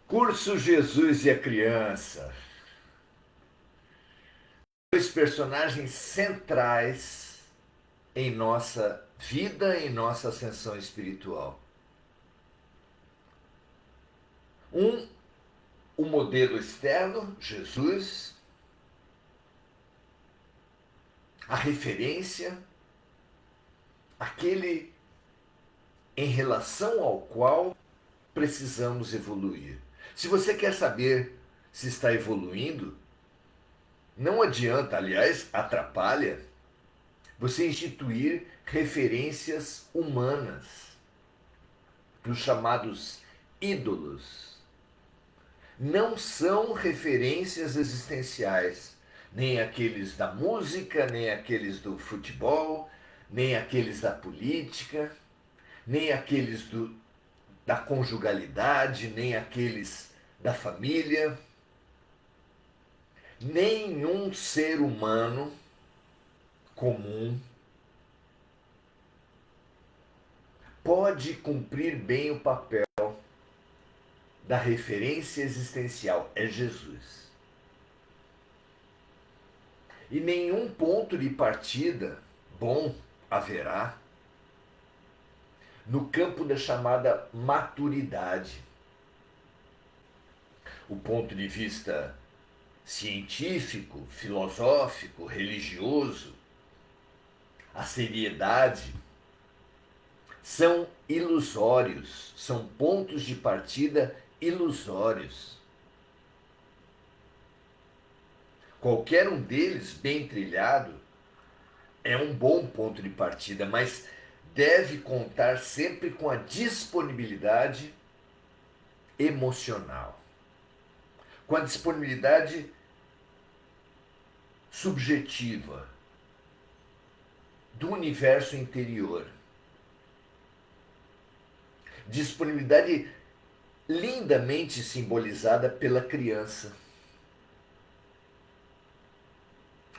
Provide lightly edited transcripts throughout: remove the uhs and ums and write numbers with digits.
Curso Jesus e a Criança. Dois personagens centrais em nossa vida, em nossa ascensão espiritual. Um, o modelo externo, Jesus, a referência, aquele em relação ao qual precisamos evoluir. Se você quer saber se está evoluindo, não adianta, aliás, atrapalha, você instituir referências humanas dos chamados ídolos. Não são referências existenciais, nem aqueles da música, nem aqueles do futebol, nem aqueles da política, nem aqueles da conjugalidade, nem aqueles da família. Nenhum ser humano comum pode cumprir bem o papel da referência existencial. É Jesus. E nenhum ponto de partida bom haverá no campo da chamada maturidade. O ponto de vista científico, filosófico, religioso, a seriedade, são ilusórios, são pontos de partida ilusórios. Qualquer um deles, bem trilhado, é um bom ponto de partida, mas deve contar sempre com a disponibilidade emocional, com a disponibilidade subjetiva do universo interior. Disponibilidade lindamente simbolizada pela criança.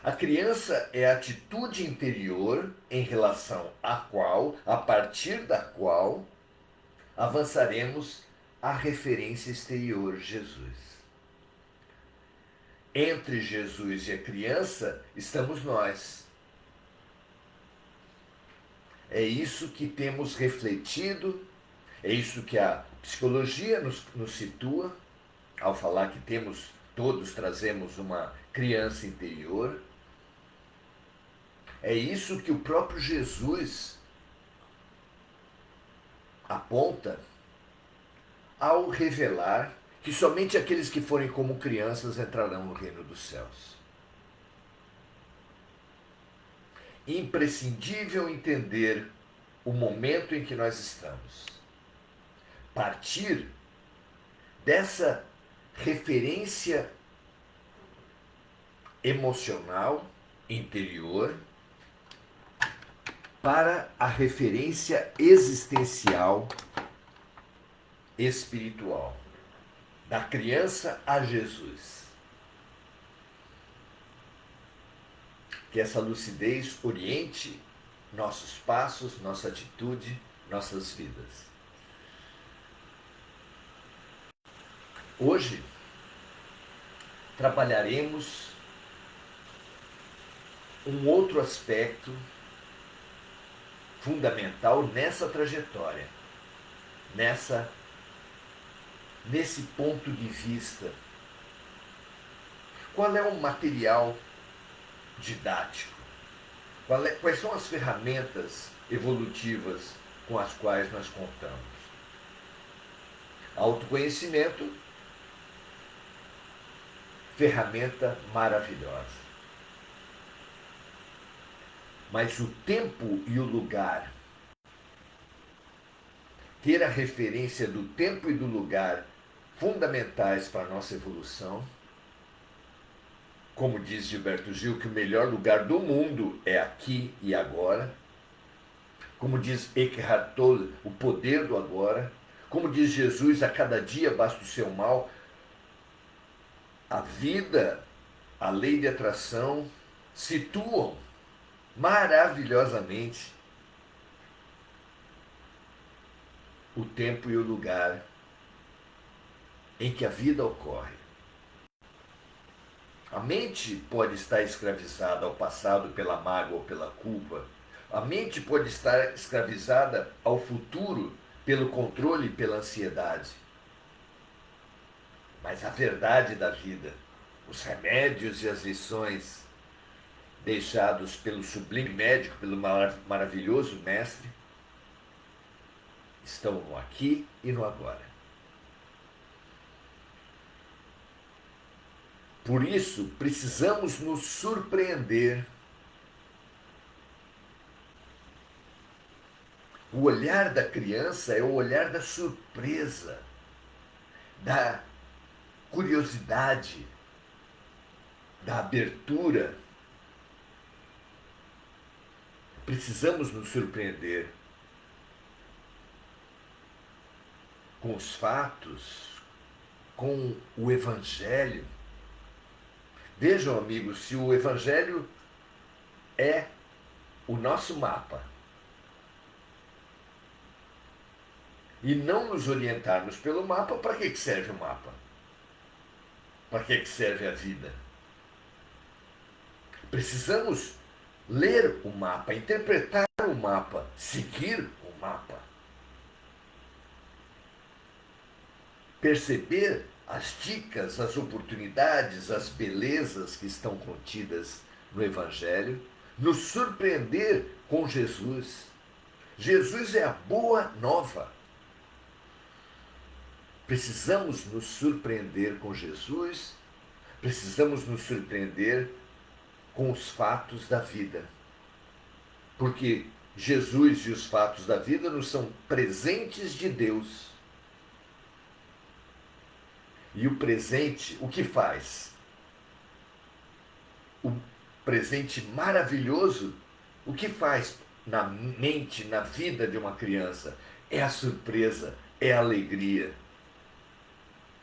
A criança é a atitude interior em relação à qual, a partir da qual, avançaremos à referência exterior, Jesus. Entre Jesus e a criança estamos nós. É isso que temos refletido, é isso que a psicologia nos situa, ao falar que todos trazemos uma criança interior. É isso que o próprio Jesus aponta ao revelar que somente aqueles que forem como crianças entrarão no reino dos céus. Imprescindível entender o momento em que nós estamos. Partir dessa referência emocional interior para a referência existencial espiritual, da criança a Jesus. Que essa lucidez oriente nossos passos, nossa atitude, nossas vidas. Hoje trabalharemos um outro aspecto fundamental nessa trajetória, nesse ponto de vista. Qual é o material didático? Quais são as ferramentas evolutivas com as quais nós contamos? Autoconhecimento, ferramenta maravilhosa. Mas o tempo e o lugar, ter a referência do tempo e do lugar fundamentais para a nossa evolução. Como diz Gilberto Gil, que o melhor lugar do mundo é aqui e agora. Como diz Eckhart Tolle, o poder do agora. Como diz Jesus, a cada dia basta o seu mal. A vida, a lei de atração, situam maravilhosamente o tempo e o lugar em que a vida ocorre. A mente pode estar escravizada ao passado pela mágoa ou pela culpa. A mente pode estar escravizada ao futuro pelo controle e pela ansiedade. Mas a verdade da vida, os remédios e as lições deixados pelo sublime médico, pelo maravilhoso mestre, estão no aqui e no agora. Por isso, precisamos nos surpreender. O olhar da criança é o olhar da surpresa, da curiosidade, da abertura. Precisamos nos surpreender com os fatos, com o Evangelho. Vejam, amigos, se o Evangelho é o nosso mapa e não nos orientarmos pelo mapa, para que serve o mapa? Para que serve a vida? Precisamos ler o mapa, interpretar o mapa, seguir o mapa. Perceber as dicas, as oportunidades, as belezas que estão contidas no Evangelho, nos surpreender com Jesus. Jesus é a boa nova. Precisamos nos surpreender com Jesus, precisamos nos surpreender com os fatos da vida. Porque Jesus e os fatos da vida nos são presentes de Deus. E o presente, o que faz? O presente maravilhoso, o que faz na mente, na vida de uma criança? É a surpresa, é a alegria.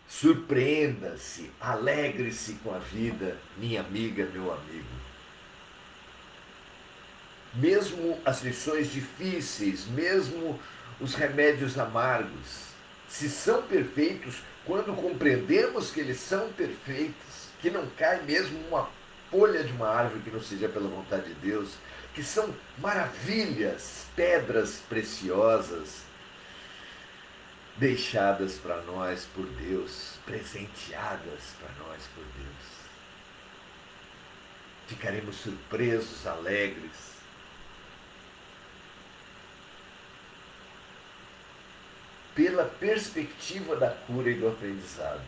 Surpreenda-se, alegre-se com a vida, minha amiga, meu amigo. Mesmo as lições difíceis, mesmo os remédios amargos, se são perfeitos, quando compreendemos que eles são perfeitos, que não cai mesmo uma folha de uma árvore que não seja pela vontade de Deus, que são maravilhas, pedras preciosas, deixadas para nós por Deus, presenteadas para nós por Deus. Ficaremos surpresos, alegres. Pela perspectiva da cura e do aprendizado.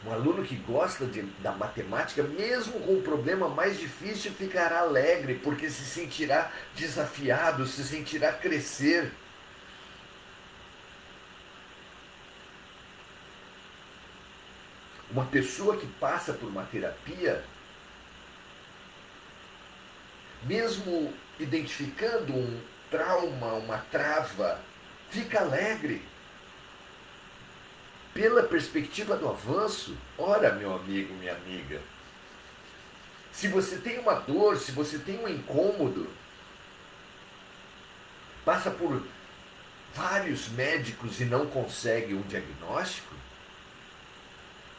Um aluno que gosta da matemática, mesmo com o problema mais difícil, ficará alegre, porque se sentirá desafiado, se sentirá crescer. Uma pessoa que passa por uma terapia, mesmo identificando um trauma, uma trava, fica alegre. Pela perspectiva do avanço. Ora, meu amigo, minha amiga, se você tem uma dor, se você tem um incômodo, passa por vários médicos e não consegue um diagnóstico,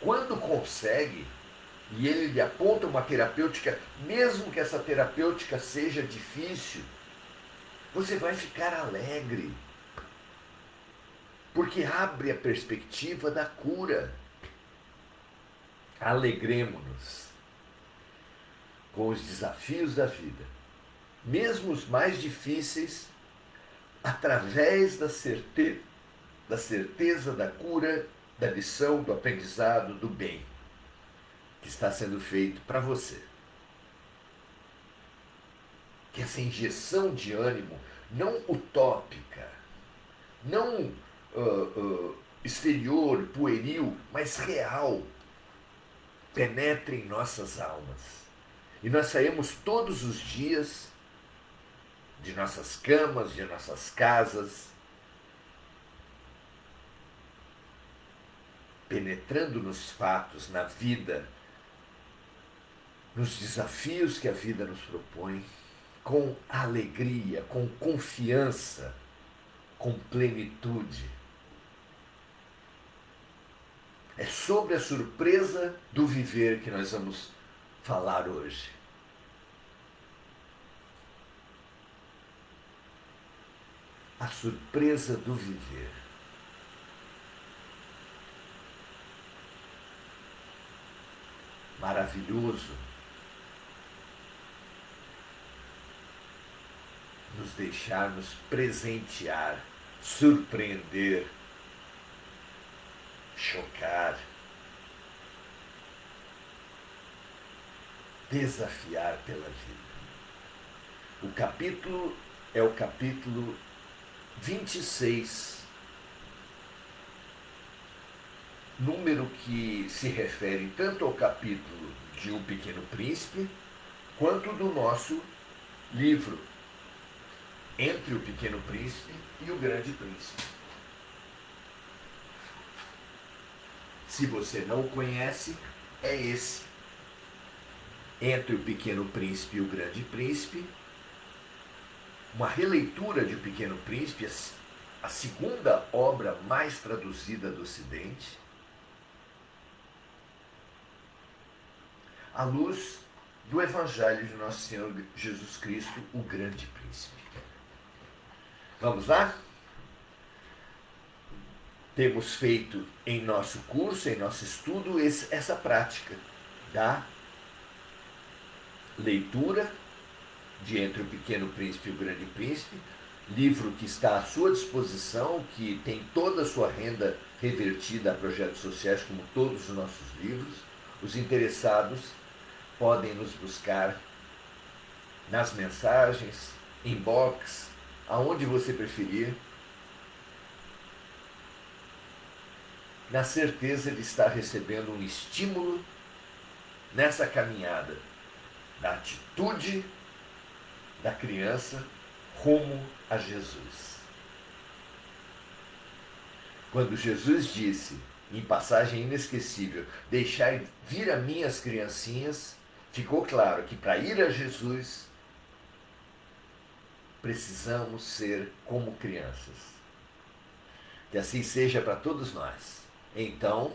quando consegue, e ele lhe aponta uma terapêutica, mesmo que essa terapêutica seja difícil, você vai ficar alegre, porque abre a perspectiva da cura. Alegremo-nos com os desafios da vida, mesmo os mais difíceis, através da certeza da cura, da lição, do aprendizado, do bem que está sendo feito para você. Que essa injeção de ânimo, não utópica, não exterior, pueril, mas real, penetre em nossas almas. E nós saímos todos os dias de nossas camas, de nossas casas, penetrando nos fatos, na vida, nos desafios que a vida nos propõe, com alegria, com confiança, com plenitude. É sobre a surpresa do viver que nós vamos falar hoje. A surpresa do viver. Maravilhoso nos deixarmos presentear, surpreender, chocar, desafiar pela vida. O capítulo é o capítulo 26, número que se refere tanto ao capítulo de O Pequeno Príncipe, quanto do nosso livro, Entre o Pequeno Príncipe e o Grande Príncipe. Se você não o conhece, é esse. Entre o Pequeno Príncipe e o Grande Príncipe, uma releitura de O Pequeno Príncipe, a segunda obra mais traduzida do Ocidente, à luz do Evangelho de Nosso Senhor Jesus Cristo, o Grande Príncipe. Vamos lá? Temos feito em nosso curso, em nosso estudo, essa prática da leitura de Entre o Pequeno Príncipe e o Grande Príncipe, livro que está à sua disposição, que tem toda a sua renda revertida a projetos sociais, como todos os nossos livros. Os interessados podem nos buscar nas mensagens, inbox, aonde você preferir, na certeza de estar recebendo um estímulo nessa caminhada da atitude da criança rumo a Jesus. Quando Jesus disse, em passagem inesquecível, deixai vir a mim as criancinhas, ficou claro que para ir a Jesus precisamos ser como crianças. Que assim seja para todos nós. Então,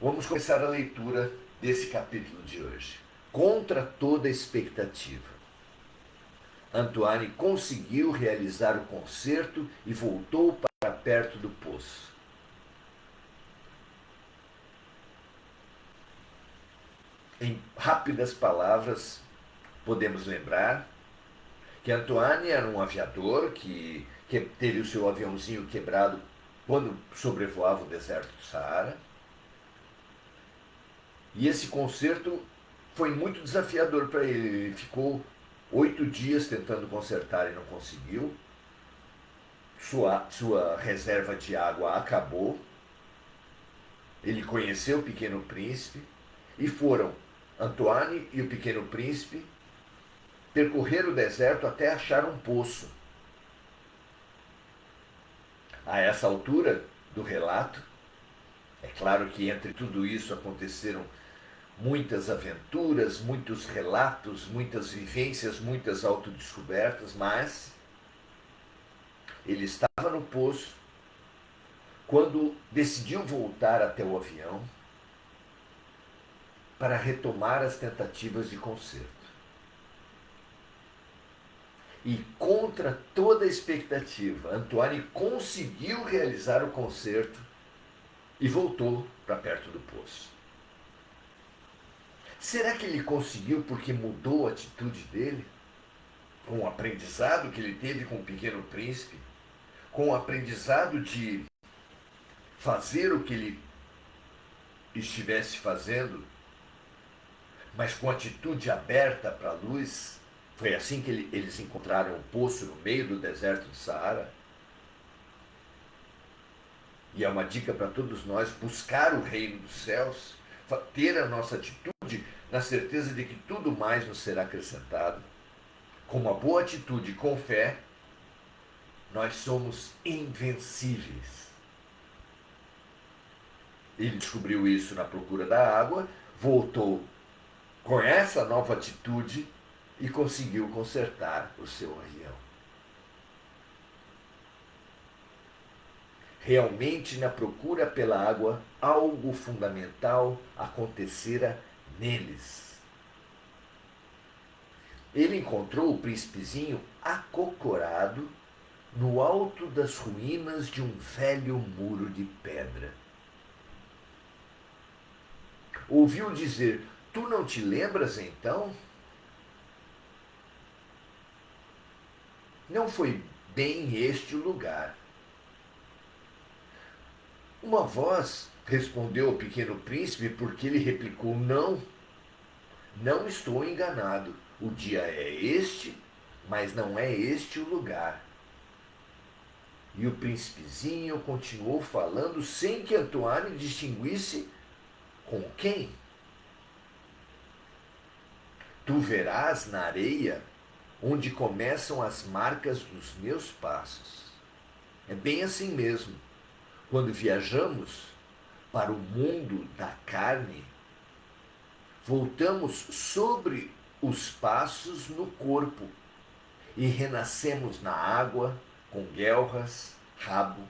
vamos começar a leitura desse capítulo de hoje. Contra toda expectativa, Antoine conseguiu realizar o concerto e voltou para perto do poço. Em rápidas palavras, podemos lembrar que Antoine era um aviador que teve o seu aviãozinho quebrado quando sobrevoava o deserto do Saara. E esse concerto foi muito desafiador para ele. Ele ficou 8 dias tentando consertar e não conseguiu. Sua reserva de água acabou. Ele conheceu o Pequeno Príncipe e foram Antoine e o Pequeno Príncipe percorrer o deserto até achar um poço. A essa altura do relato, é claro que entre tudo isso aconteceram muitas aventuras, muitos relatos, muitas vivências, muitas autodescobertas, mas ele estava no poço quando decidiu voltar até o avião para retomar as tentativas de conserto. E contra toda expectativa, Antoine conseguiu realizar o concerto e voltou para perto do poço. Será que ele conseguiu porque mudou a atitude dele? Com o aprendizado que ele teve com o Pequeno Príncipe? Com o aprendizado de fazer o que ele estivesse fazendo, mas com atitude aberta para a luz? Foi assim que eles encontraram um poço no meio do deserto do Saara. E é uma dica para todos nós: buscar o reino dos céus, ter a nossa atitude na certeza de que tudo mais nos será acrescentado. Com uma boa atitude, com fé, nós somos invencíveis. Ele descobriu isso na procura da água, voltou com essa nova atitude e conseguiu consertar o seu avião. Realmente, na procura pela água, algo fundamental acontecera neles. Ele encontrou o príncipezinho acocorado no alto das ruínas de um velho muro de pedra. Ouviu dizer: Tu não te lembras então? Não foi bem este o lugar. Uma voz respondeu ao pequeno príncipe, porque ele replicou: Não, não estou enganado. O dia é este, mas não é este o lugar. E o príncipezinho continuou falando sem que Antoine distinguisse com quem. Tu verás na areia onde começam as marcas dos meus passos. É bem assim mesmo. Quando viajamos para o mundo da carne, voltamos sobre os passos no corpo e renascemos na água com guelras, rabo.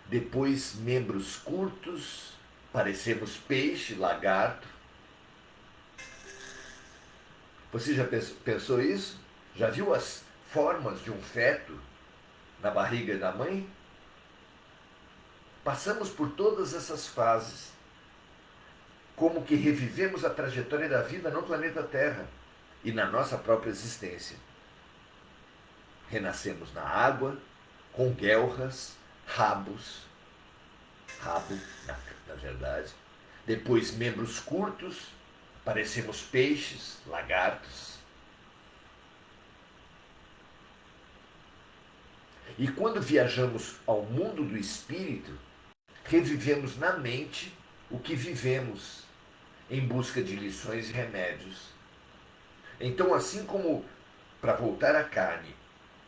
Depois, membros curtos, parecemos peixe, lagarto. Você já pensou isso? Já viu as formas de um feto na barriga da mãe? Passamos por todas essas fases, como que revivemos a trajetória da vida no planeta Terra e na nossa própria existência. Renascemos na água, com guelras, rabos, rabo, na verdade. Depois, membros curtos, parecemos peixes, lagartos. E quando viajamos ao mundo do espírito, revivemos na mente o que vivemos em busca de lições e remédios. Então, assim como para voltar à carne,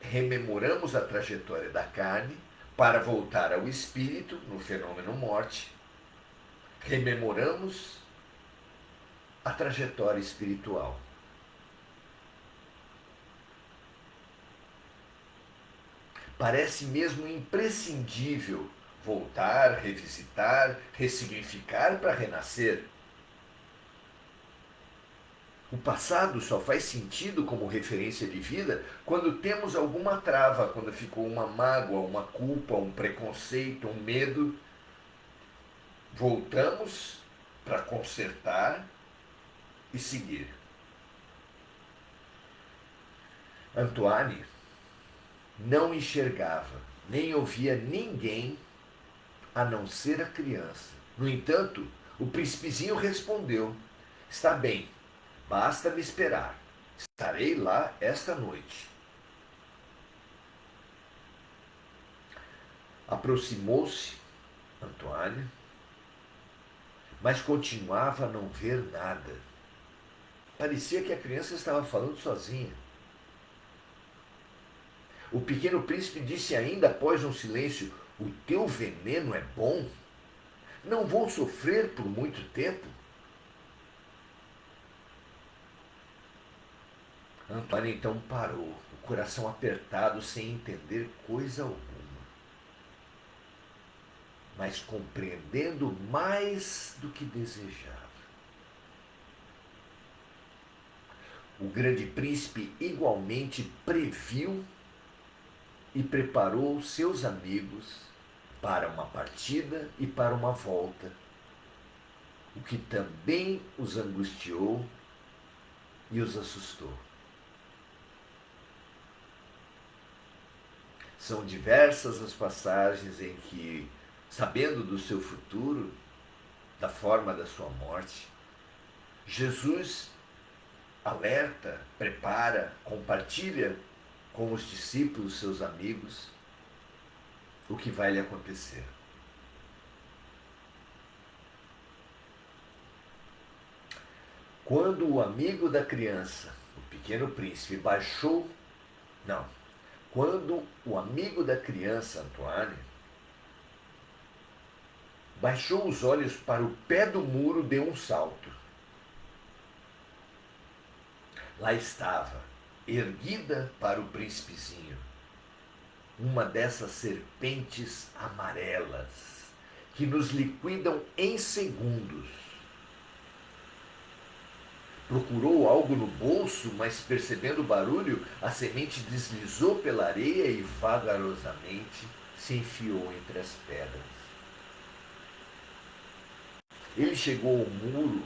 rememoramos a trajetória da carne, para voltar ao espírito, no fenômeno morte, rememoramos a trajetória espiritual. Parece mesmo imprescindível voltar, revisitar, ressignificar para renascer. O passado só faz sentido como referência de vida quando temos alguma trava, quando ficou uma mágoa, uma culpa, um preconceito, um medo. Voltamos para consertar e seguir. Antoine não enxergava, nem ouvia ninguém a não ser a criança. No entanto, o príncipezinho respondeu: Está bem, basta me esperar. Estarei lá esta noite. Aproximou-se Antoine, mas continuava a não ver nada. Parecia que a criança estava falando sozinha. O pequeno príncipe disse ainda após um silêncio: O teu veneno é bom? Não vou sofrer por muito tempo? Antoine então parou, o coração apertado, sem entender coisa alguma, mas compreendendo mais do que desejava. O grande príncipe igualmente previu e preparou seus amigos para uma partida e para uma volta, o que também os angustiou e os assustou. São diversas as passagens em que, sabendo do seu futuro, da forma da sua morte, Jesus alerta, prepara, compartilha com os discípulos, seus amigos, o que vai lhe acontecer. Quando o amigo da criança, o pequeno príncipe, quando o amigo da criança, Antoine, baixou os olhos para o pé do muro, deu um salto. Lá estava, erguida para o príncipezinho, uma dessas serpentes amarelas que nos liquidam em segundos. Procurou algo no bolso, mas percebendo o barulho, a semente deslizou pela areia e vagarosamente se enfiou entre as pedras. Ele chegou ao muro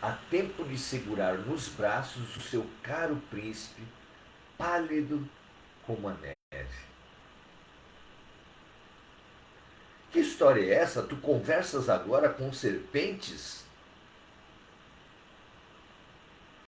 a tempo de segurar nos braços o seu caro príncipe, pálido como a neve. Que história é essa? Tu conversas agora com serpentes?